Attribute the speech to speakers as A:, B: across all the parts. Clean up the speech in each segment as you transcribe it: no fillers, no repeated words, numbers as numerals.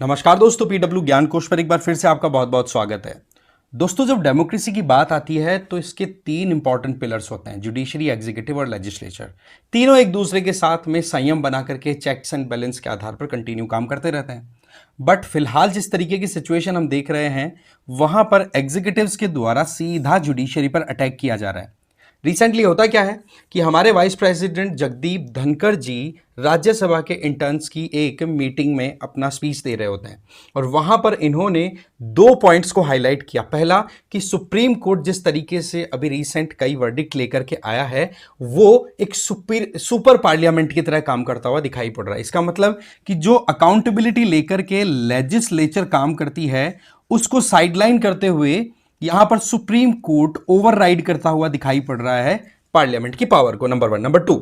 A: नमस्कार दोस्तों, पीडब्ल्यू ज्ञान कोश पर एक बार फिर से आपका बहुत बहुत स्वागत है। दोस्तों, जब डेमोक्रेसी की बात आती है तो इसके तीन इंपॉर्टेंट पिलर्स होते हैं, जुडिशरी, एग्जीक्यूटिव और लेजिस्लेचर। तीनों एक दूसरे के साथ में संयम बना करके चेक्स एंड बैलेंस के आधार पर कंटिन्यू काम करते रहते हैं। बट फिलहाल जिस तरीके की सिचुएशन हम देख रहे हैं, वहां पर एग्जीक्यूटिव्स के द्वारा सीधा जुडिशरी पर अटैक किया जा रहा है। रिसेंटली होता क्या है कि हमारे वाइस प्रेसिडेंट जगदीप धनखड़ जी राज्यसभा के इंटर्न्स की एक मीटिंग में अपना स्पीच दे रहे होते हैं और वहां पर इन्होंने दो पॉइंट्स को हाईलाइट किया। पहला कि सुप्रीम कोर्ट जिस तरीके से अभी रिसेंट कई वर्डिक्ट लेकर के आया है, वो एक सुपर पार्लियामेंट की तरह काम करता हुआ दिखाई पड़ रहा है। इसका मतलब कि जो अकाउंटेबिलिटी लेकर के लेजिस्लेचर काम करती है, उसको साइडलाइन करते हुए यहां पर सुप्रीम कोर्ट ओवरराइड करता हुआ दिखाई पड़ रहा है पार्लियामेंट की पावर को। Number one. नंबर टू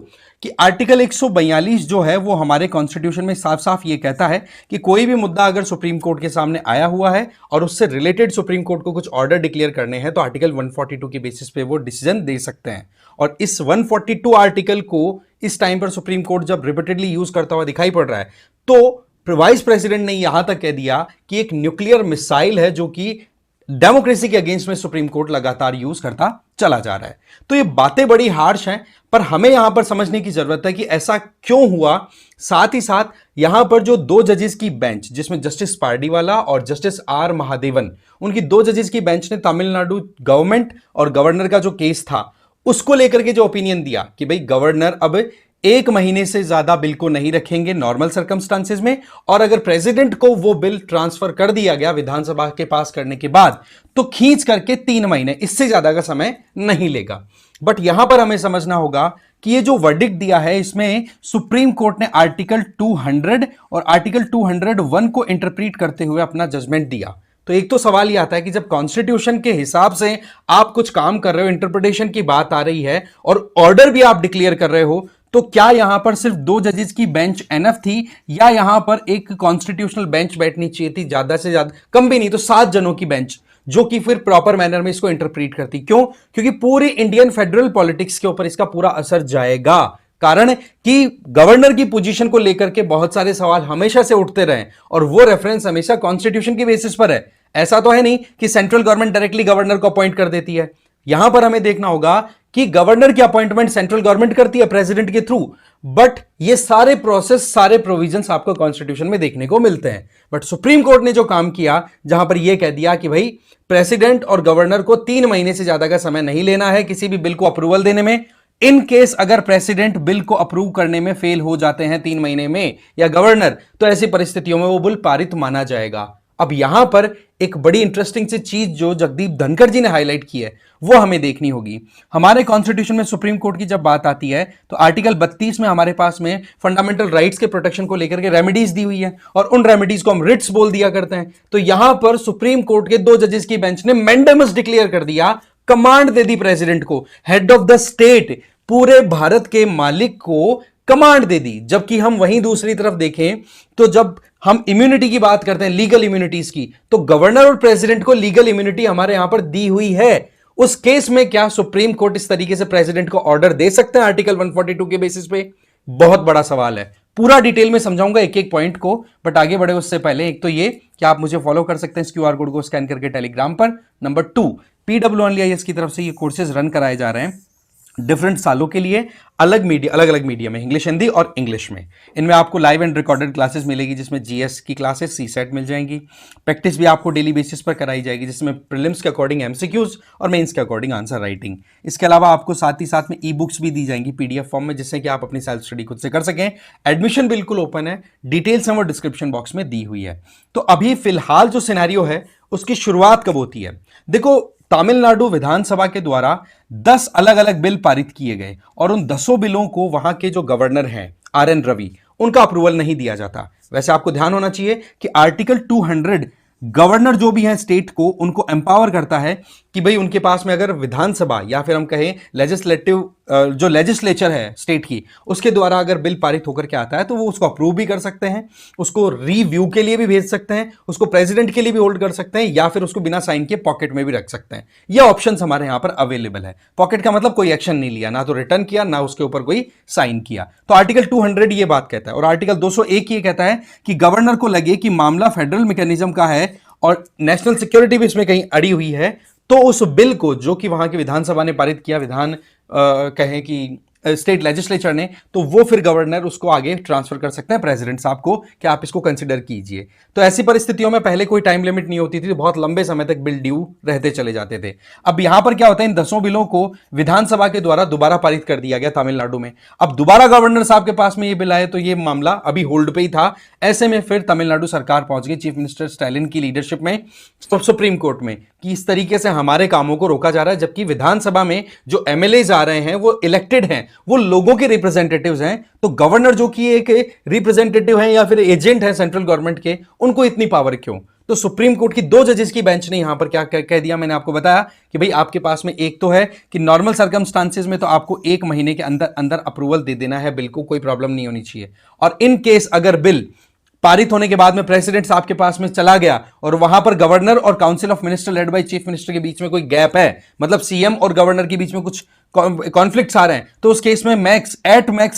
A: कि आर्टिकल 142 जो है वो हमारे कॉन्स्टिट्यूशन में साफ साफ ये कहता है कि कोई भी मुद्दा अगर सुप्रीम कोर्ट के सामने आया हुआ है और उससे रिलेटेड सुप्रीम कोर्ट को कुछ ऑर्डर डिक्लेयर करने हैं तो आर्टिकल 142 के बेसिस पे वो डिसीजन दे सकते हैं। और इस 142 आर्टिकल को इस टाइम पर सुप्रीम कोर्ट जब रिपीटेडली यूज करता हुआ दिखाई पड़ रहा है, तो वाइस प्रेसिडेंट ने यहां तक कह दिया कि एक न्यूक्लियर मिसाइल है जो कि डेमोक्रेसी के अगेंस्ट में सुप्रीम कोर्ट लगातार यूज करता चला जा रहा है। तो ये बातें बड़ी हार्श हैं, पर हमें यहां पर समझने की जरूरत है कि ऐसा क्यों हुआ। साथ ही साथ यहां पर जो दो जजेस की बेंच, जिसमें जस्टिस पार्डीवाला और जस्टिस आर महादेवन, उनकी दो जजेस की बेंच ने तमिलनाडु गवर्नमेंट और गवर्नर का जो केस था उसको लेकर के जो ओपिनियन दिया कि भाई गवर्नर अब एक महीने से ज्यादा बिल को नहीं रखेंगे नॉर्मल सर्कमस्टांसेस में, और अगर प्रेसिडेंट को वो बिल ट्रांसफर कर दिया गया विधानसभा के पास करने के बाद तो खींच करके 3 महीने, इससे ज्यादा का समय नहीं लेगा। बट यहां पर हमें समझना होगा कि ये जो वर्डिक्ट दिया है इसमें सुप्रीम कोर्ट ने आर्टिकल 200 और आर्टिकल 201 को इंटरप्रीट करते हुए अपना जजमेंट दिया। तो एक तो सवाल यह आता है कि जब कॉन्स्टिट्यूशन के हिसाब से आप कुछ काम कर रहे हो, इंटरप्रिटेशन की बात आ रही है और ऑर्डर भी आप डिक्लेयर कर रहे हो, तो क्या यहां पर सिर्फ दो जजेस की बेंच एनफ थी या यहां पर एक कॉन्स्टिट्यूशनल बेंच बैठनी चाहिए थी, ज्यादा से ज्यादा, कम भी नहीं तो 7 जनों की बेंच, जो कि फिर प्रॉपर मैनर में इसको इंटरप्रीट करती। क्यों? क्योंकि पूरी इंडियन फेडरल पॉलिटिक्स के ऊपर इसका पूरा असर जाएगा। कारण कि गवर्नर की पोजीशन को लेकर के बहुत सारे सवाल हमेशा से उठते रहे और वो रेफरेंस हमेशा कॉन्स्टिट्यूशन की बेसिस पर है। ऐसा तो है नहीं कि सेंट्रल गवर्नमेंट डायरेक्टली गवर्नर को अपॉइंट कर देती है। यहां पर हमें देखना होगा कि गवर्नर की अपॉइंटमेंट सेंट्रल गवर्नमेंट करती है प्रेसिडेंट के थ्रू, बट ये सारे प्रोसेस, सारे प्रोविजंस आपको कॉन्स्टिट्यूशन में देखने को मिलते हैं। बट सुप्रीम कोर्ट ने जो काम किया, जहां पर यह कह दिया कि भाई प्रेसिडेंट और गवर्नर को 3 महीने से ज्यादा का समय नहीं लेना है किसी भी बिल को अप्रूवल देने में। इन केस अगर प्रेसिडेंट बिल को अप्रूव करने में फेल हो जाते हैं 3 महीने में या गवर्नर, तो ऐसी परिस्थितियों में वो बिल पारित माना जाएगा। अब यहां पर एक बड़ी इंटरेस्टिंग सी चीज जो जगदीप धनखड़ जी ने हाईलाइट की है वो हमें देखनी होगी। हमारे कॉन्स्टिट्यूशन में सुप्रीम कोर्ट की जब बात आती है तो आर्टिकल 32 में हमारे पास में फंडामेंटल राइट्स के प्रोटेक्शन को लेकर के रेमेडीज दी हुई है और उन रेमेडीज को हम रिट्स बोल दिया करते हैं। तो यहां पर सुप्रीम कोर्ट के दो जजेस की बेंच ने मैंडेमस डिक्लेयर कर दिया, कमांड दे दी प्रेसिडेंट को, हेड ऑफ द स्टेट, पूरे भारत के मालिक को कमांड दे दी। जबकि हम वहीं दूसरी तरफ देखें तो जब हम इम्यूनिटी की बात करते हैं, लीगल इम्यूनिटीज की, तो गवर्नर और प्रेसिडेंट को लीगल इम्यूनिटी हमारे यहां पर दी हुई है। उस केस में क्या सुप्रीम कोर्ट इस तरीके से प्रेसिडेंट को ऑर्डर दे सकते हैं आर्टिकल 142 के बेसिस पे? बहुत बड़ा सवाल है। पूरा डिटेल में समझाऊंगा एक एक पॉइंट को, बट आगे बढ़े उससे पहले एक तो ये कि आप मुझे फॉलो कर सकते हैं इस क्यूआर कोड को स्कैन करके टेलीग्राम पर। नंबर 2, PWOnlyIS की तरफ से ये कोर्सेज रन कराए जा रहे हैं डिफरेंट सालों के लिए, अलग अलग मीडियम में, इंग्लिश, हिंदी और इंग्लिश में। इनमें आपको लाइव एंड रिकॉर्डेड क्लासेस मिलेगी, जिसमें जीएस की क्लासेस, सीसेट मिल जाएंगी। प्रैक्टिस भी आपको डेली बेसिस पर कराई जाएगी, जिसमें प्रीलिम्स के अकॉर्डिंग एमसीक्यूज और मेंस के अकॉर्डिंग आंसर राइटिंग। इसके अलावा आपको साथ ही साथ में ई बुक्स भी दी जाएंगी पीडीएफ फॉर्म में, जिससे कि आप अपनी सेल्फ स्टडी खुद से कर सकें। एडमिशन बिल्कुल ओपन है, डिटेल्स हम वो डिस्क्रिप्शन बॉक्स में दी हुई है। तो अभी फिलहाल जो सिनेरियो है उसकी शुरुआत कब होती है? देखो, तमिलनाडु विधानसभा के द्वारा 10 अलग अलग बिल पारित किए गए और उन 10 बिलों को वहां के जो गवर्नर हैं RN रवि, उनका अप्रूवल नहीं दिया जाता। वैसे आपको ध्यान होना चाहिए कि आर्टिकल 200 गवर्नर जो भी हैं स्टेट को, उनको एम्पावर करता है कि भाई उनके पास में अगर विधानसभा या फिर हम कहें लेजिस्लेटिव जो लेजिस्लेचर है स्टेट की, उसके द्वारा अगर बिल पारित होकर के आता है तो वो उसको अप्रूव भी कर सकते हैं, उसको रिव्यू के लिए भी भेज सकते हैं, उसको प्रेसिडेंट के लिए भी होल्ड कर सकते हैं, या फिर उसको बिना साइन के पॉकेट में भी रख सकते हैं। ये ऑप्शंस हमारे यहां पर अवेलेबल है। पॉकेट का मतलब कोई एक्शन नहीं लिया, ना तो रिटर्न किया, ना उसके ऊपर कोई साइन किया। तो आर्टिकल 200 ये बात कहता है, और आर्टिकल 201 ये कहता है कि गवर्नर को लगे कि मामला फेडरल मैकेनिज्म का है और नेशनल सिक्योरिटी भी इसमें कहीं अड़ी हुई है, तो उस बिल को जो कि वहां की विधानसभा ने पारित किया, कहें कि स्टेट लेजिस्लेचर ने, तो वो फिर गवर्नर उसको आगे ट्रांसफर कर सकते हैं प्रेसिडेंट साहब को कि आप इसको कंसिडर कीजिए। तो ऐसी परिस्थितियों में पहले कोई टाइम लिमिट नहीं होती थी, बहुत लंबे समय तक बिल ड्यू रहते चले जाते थे। अब यहां पर क्या होता है, इन 10 बिलों को विधानसभा के द्वारा दोबारा पारित कर दिया गया तमिलनाडु में। अब दोबारा गवर्नर साहब के पास में ये बिल आए तो ये मामला अभी होल्ड पे ही था। ऐसे में फिर तमिलनाडु सरकार पहुंच गई चीफ मिनिस्टर स्टालिन की लीडरशिप में सुप्रीम कोर्ट में कि इस तरीके से हमारे कामों को रोका जा रहा है, जबकि विधानसभा में जो एमएलए आ रहे हैं वो इलेक्टेड हैं, वो लोगों के रिप्रेजेंटेटिव्स हैं। तो गवर्नर जो कि एक रिप्रेजेंटेटिव है या फिर एजेंट है सेंट्रल गवर्नमेंट के, उनको इतनी पावर क्यों? तो सुप्रीम कोर्ट की 2 जजेस की बेंच ने यहां पर क्या कह दिया, मैंने आपको बताया कि भाई आपके पास में एक तो है कि नॉर्मल सर्कमस्टांसेस में तो आपको 1 महीने के अंदर अंदर अप्रूवल दे देना है, बिल को कोई प्रॉब्लम नहीं होनी चाहिए। और इन केस अगर बिल पारित होने के बाद में प्रेसिडेंट साहब के पास में चला गया और वहां पर गवर्नर और council of minister led by chief minister के बीच में कोई गैप है, मतलब सीएम और गवर्नर के बीच में कुछ कॉन्फ्लिक्ट्स आ रहे हैं, तो उस केस में मैक्स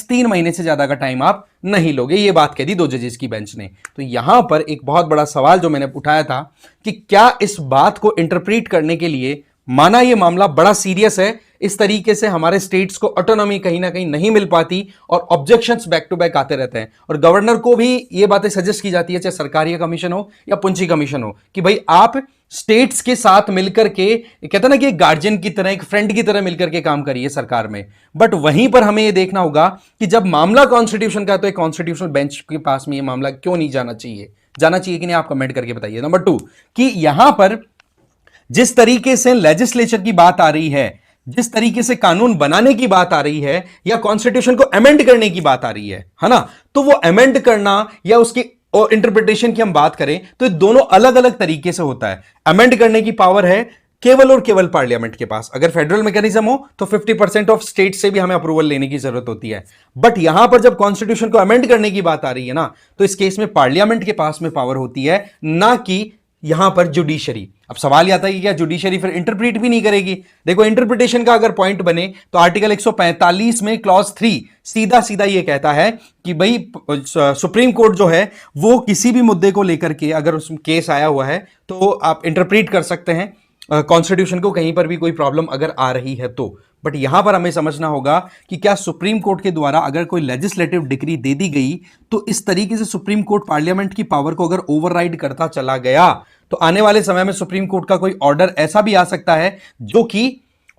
A: 3 महीने से ज्यादा का टाइम आप नहीं लोगे। ये बात कह दी 2 जजेस की बेंच ने। तो यहां पर एक बहुत बड़ा सवाल जो मैंने उठाया था कि क्या इस बात को इंटरप्रीट करने के लिए, माना यह मामला बड़ा सीरियस है, इस तरीके से हमारे स्टेट्स को ऑटोनॉमी कहीं ना कहीं नहीं मिल पाती और ऑब्जेक्शंस बैक टू बैक आते रहते हैं, और गवर्नर को भी ये बातें सजेस्ट की जाती है, चाहे सरकारी कमीशन हो या पुंछी कमीशन हो, कि भाई आप स्टेट्स के साथ मिलकर के, कहते हैं ना कि एक गार्जियन की तरह, एक फ्रेंड की तरह मिलकर के काम करिए सरकार में। बट वहीं पर हमें यह देखना होगा कि जब मामला कॉन्स्टिट्यूशन का, तो एक कॉन्स्टिट्यूशनल बेंच के पास में यह मामला क्यों नहीं जाना चाहिए? जाना चाहिए कि नहीं, आप कमेंट करके बताइए। नंबर 2 कि यहां पर जिस तरीके से लेजिस्लेचर की बात आ रही है, जिस तरीके से कानून बनाने की बात आ रही है, या कॉन्स्टिट्यूशन को अमेंड करने की बात आ रही है ना, तो वो अमेंड करना या उसकी इंटरप्रिटेशन की हम बात करें तो ये दोनों अलग अलग तरीके से होता है। अमेंड करने की पावर है केवल और केवल पार्लियामेंट के पास। अगर फेडरल मैकेनिज्म हो तो 50% ऑफ स्टेट से भी हमें अप्रूवल लेने की जरूरत होती है। बट यहां पर जब कॉन्स्टिट्यूशन को अमेंड करने की बात आ रही है ना, तो इस केस में पार्लियामेंट के पास में पावर होती है, ना कि यहां पर जुडिशरी। अब सवाल आता है कि क्या जुडिशरी फिर इंटरप्रीट भी नहीं करेगी? देखो, इंटरप्रिटेशन का अगर पॉइंट बने तो आर्टिकल 145 में क्लॉज 3 सीधा सीधा ये कहता है कि भाई सुप्रीम कोर्ट जो है वो किसी भी मुद्दे को लेकर के अगर उस केस आया हुआ है तो आप इंटरप्रीट कर सकते हैं कॉन्स्टिट्यूशन को, कहीं पर भी कोई प्रॉब्लम अगर आ रही है तो। बट यहां पर हमें समझना होगा कि क्या सुप्रीम कोर्ट के द्वारा अगर कोई लेजिस्लेटिव डिक्री दे दी गई तो इस तरीके से सुप्रीम कोर्ट पार्लियामेंट की पावर को अगर ओवरराइड करता चला गया तो आने वाले समय में सुप्रीम कोर्ट का कोई ऑर्डर ऐसा भी आ सकता है जो कि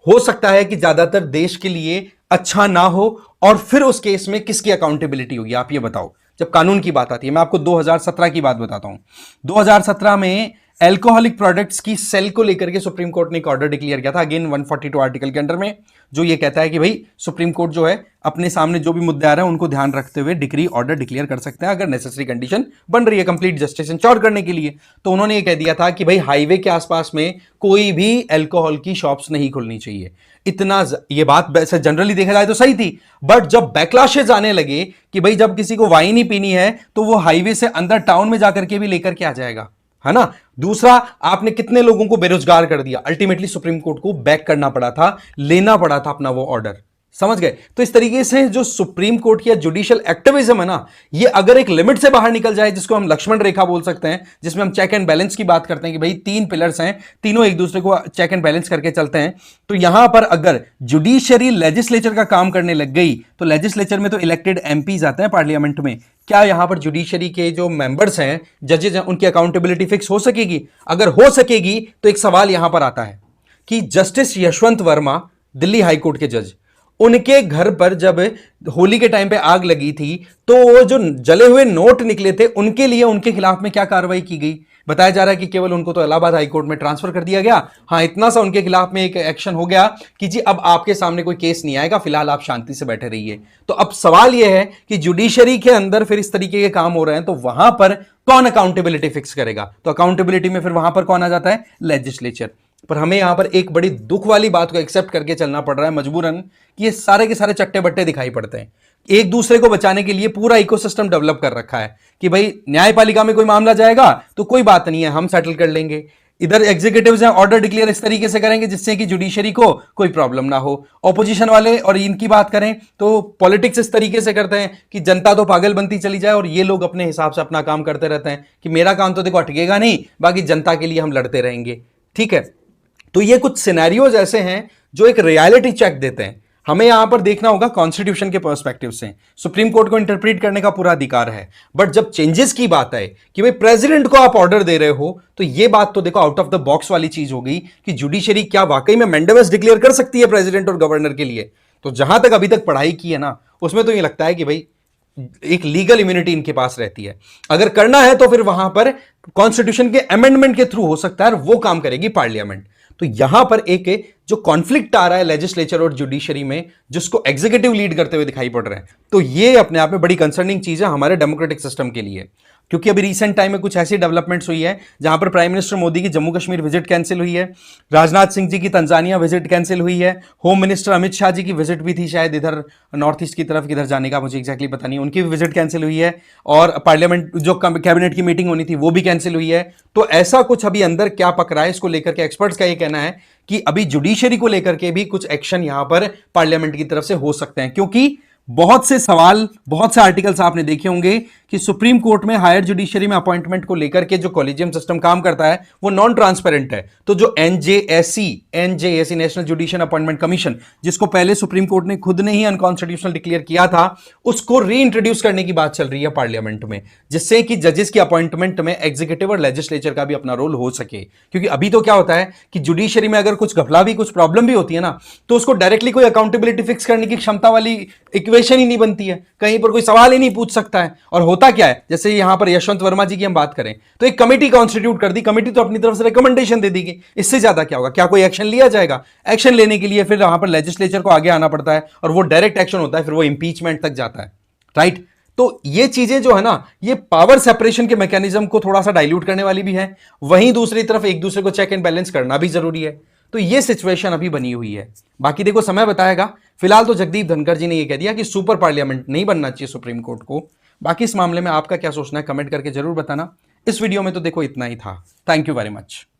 A: हो सकता है कि ज्यादातर देश के लिए अच्छा ना हो, और फिर उस केस में किसकी अकाउंटेबिलिटी होगी? आप ये बताओ। जब कानून की बात आती है, मैं आपको 2017 की बात बताता हूं। 2017 में एल्कोहलिक प्रोडक्ट्स की सेल को लेकर के सुप्रीम कोर्ट ने एक ऑर्डर डिक्लेयर किया था, अगेन 142 आर्टिकल के अंडर में, जो ये कहता है कि भाई सुप्रीम कोर्ट जो है अपने सामने जो भी मुद्दे आ रहे हैं उनको ध्यान रखते हुए डिक्री ऑर्डर डिक्लेयर कर सकते हैं अगर नेसेसरी कंडीशन बन रही है कंप्लीट जस्टिस इंश्योर करने के लिए। तो उन्होंने ये कह दिया था कि भाई हाईवे के आसपास में कोई भी एल्कोहल की शॉप्स नहीं खुलनी चाहिए। इतना ये बात वैसे जनरली देखा जाए तो सही थी, बट जब बैकलैशेस आने लगे कि भाई जब किसी को वाइन ही पीनी है तो वो हाईवे से अंदर टाउन में जाकर के भी लेकर के आ जाएगा, है ना। दूसरा, आपने कितने लोगों को बेरोजगार कर दिया। अल्टीमेटली सुप्रीम कोर्ट को बैक करना पड़ा था, लेना पड़ा था अपना वो ऑर्डर, समझ गए। तो इस तरीके से जो सुप्रीम कोर्ट की जुडिशियल एक्टिविज्म है ना, ये अगर एक लिमिट से बाहर निकल जाए, जिसको हम लक्ष्मण रेखा बोल सकते हैं, जिसमें हम चेक एंड बैलेंस की बात करते हैं कि भाई 3 पिलर्स हैं, तीनों एक दूसरे को चेक एंड बैलेंस करके चलते हैं, तो यहां पर अगर जुडिशरी लेजिस्लेचर का काम करने लग गई, तो लेजिस्लेचर में तो इलेक्टेड एमपीज आते हैं पार्लियामेंट में, क्या यहां पर जुडिशरी के जो मेंबर्स हैं, जजेज हैं, उनकी अकाउंटेबिलिटी फिक्स हो सकेगी? अगर हो सकेगी तो एक सवाल यहां पर आता है कि जस्टिस यशवंत वर्मा, दिल्ली हाईकोर्ट के जज, उनके घर पर जब होली के टाइम पे आग लगी थी तो वो जो जले हुए नोट निकले थे उनके लिए उनके खिलाफ में क्या कार्रवाई की गई? बताया जा रहा है कि केवल उनको तो इलाहाबाद हाईकोर्ट में ट्रांसफर कर दिया गया। हाँ, इतना सा उनके खिलाफ में एक एक्शन हो गया कि जी अब आपके सामने कोई केस नहीं आएगा, फिलहाल आप शांति से बैठे रहिए। तो अब सवाल यह है कि जुडिशरी के अंदर फिर इस तरीके के काम हो रहे हैं तो वहां पर कौन अकाउंटेबिलिटी फिक्स करेगा? तो अकाउंटेबिलिटी में फिर वहां पर कौन आ जाता है? लेजिस्लेचर। पर हमें यहां पर एक बड़ी दुख वाली बात को एक्सेप्ट करके चलना पड़ रहा है मजबूरन कि ये सारे के सारे चट्टे बट्टे दिखाई पड़ते हैं। एक दूसरे को बचाने के लिए पूरा इकोसिस्टम डेवलप कर रखा है कि भाई न्यायपालिका में कोई मामला जाएगा तो कोई बात नहीं है, हम सेटल कर लेंगे। इधर एग्जीक्यूटिव्स हैं, ऑर्डर डिक्लेयर इस तरीके से करेंगे जिससे कि जुडिशरी को कोई प्रॉब्लम ना हो। ऑपोजिशन वाले और इनकी बात करें तो पॉलिटिक्स इस तरीके से करते हैं कि जनता तो पागल बनती चली जाए और ये लोग अपने हिसाब से अपना काम करते रहते हैं कि मेरा काम तो देखो अटकेगा नहीं, बाकी जनता के लिए हम लड़ते रहेंगे। ठीक है, तो ये कुछ सिनेरियोज ऐसे हैं जो एक रियलिटी चेक देते हैं। हमें यहां पर देखना होगा कॉन्स्टिट्यूशन के पर्सपेक्टिव से। सुप्रीम कोर्ट को इंटरप्रेट करने का पूरा अधिकार है, बट जब चेंजेस की बात आए कि भाई प्रेसिडेंट को आप ऑर्डर दे रहे हो, तो ये बात तो देखो आउट ऑफ द बॉक्स वाली चीज हो गई कि जुडिशरी क्या वाकई में मैंडेमस डिक्लेयर कर सकती है प्रेसिडेंट और गवर्नर के लिए। तो जहां तक अभी तक पढ़ाई की है ना, उसमें तो ये लगता है कि भाई एक लीगल इम्यूनिटी इनके पास रहती है। अगर करना है तो फिर वहां पर कॉन्स्टिट्यूशन के अमेंडमेंट के थ्रू हो सकता है, वो काम करेगी पार्लियामेंट। तो यहां पर एक जो कॉन्फ्लिक्ट आ रहा है लेजिस्लेचर और जुडिशरी में, जिसको एग्जीक्यूटिव लीड करते हुए दिखाई पड़ रहे हैं, तो ये अपने आप में बड़ी कंसर्निंग चीज है हमारे डेमोक्रेटिक सिस्टम के लिए। क्योंकि अभी रिसेंट टाइम में कुछ ऐसी डेवलपमेंट्स हुई है जहां पर प्राइम मिनिस्टर मोदी की जम्मू कश्मीर विजिट कैंसिल हुई है, राजनाथ सिंह जी की तंजानिया विजिट कैंसिल हुई है, होम मिनिस्टर अमित शाह जी की विजिट भी थी शायद इधर नॉर्थ ईस्ट की तरफ, किधर जाने का मुझे एग्जैक्टली पता नहीं, उनकी भी विजिट कैंसिल हुई है, और पार्लियामेंट जो कैबिनेट की मीटिंग होनी थी वो भी कैंसिल हुई है। तो ऐसा कुछ अभी अंदर क्या पक रहा है, इसको लेकर के एक्सपर्ट्स का ये कहना है कि अभी जुडिशरी को लेकर के भी कुछ एक्शन यहां पर पार्लियामेंट की तरफ से हो सकते हैं। क्योंकि बहुत से सवाल, बहुत से आर्टिकल्स आपने देखे होंगे कि सुप्रीम कोर्ट में हायर जुडिशरी में अपॉइंटमेंट को लेकर के जो कॉलेजियम सिस्टम काम करता है वो नॉन ट्रांसपेरेंट है। तो जो NJAC national judicial appointment commission, जिसको पहले सुप्रीम कोर्ट ने खुद ने ही अनकॉन्स्टिट्यूशनल डिक्लेयर किया था, उसको रीइंट्रोड्यूस करने की बात चल रही है पार्लियामेंट में, जिससे कि जजेस की अपॉइंटमेंट में एग्जीक्यूटिव और लेजिस्लेचर का भी अपना रोल हो सके। क्योंकि अभी तो क्या होता है कि जुडिशरी में अगर कुछ घपला भी, कुछ प्रॉब्लम भी होती है ना, तो उसको डायरेक्टली कोई अकाउंटेबिलिटी फिक्स करने की क्षमता वाली इक्वेशन ही नहीं बनती है, कहीं पर कोई सवाल ही नहीं पूछ सकता है। और होता क्या है, जैसे यहां पर यशवंत वर्मा जी की हम बात करें तो एक कमेटी कॉन्स्टिट्यूट कर दी, कमेटी तो अपनी तरफ से रिकमेंडेशन दे देगी, इससे ज्यादा क्या होगा? क्या कोई एक्शन लिया जाएगा? एक्शन लेने के लिए फिर वहां पर लेजिस्लेचर को आगे आना पड़ता है, और वो डायरेक्ट एक्शन होता है, फिर वो इंपीचमेंट तक जाता है, राइट? तो ये चीजें जो है ना, ये पावर सेपरेशन के मैकेनिज्म को थोड़ा सा डाइल्यूट करने वाली भी है, वहीं दूसरी तरफ एक दूसरे को चेक एंड बैलेंस करना भी जरूरी है। तो ये सिचुएशन अभी बनी हुई है, बाकी देखो समय बताएगा। फिलहाल तो जगदीप धनखड़ जी ने ये कह दिया कि सुपर पार्लियामेंट नहीं बनना चाहिए सुप्रीम कोर्ट को। बाकी इस मामले में आपका क्या सोचना है, कमेंट करके जरूर बताना। इस वीडियो में तो देखो इतना ही था। Thank you very much.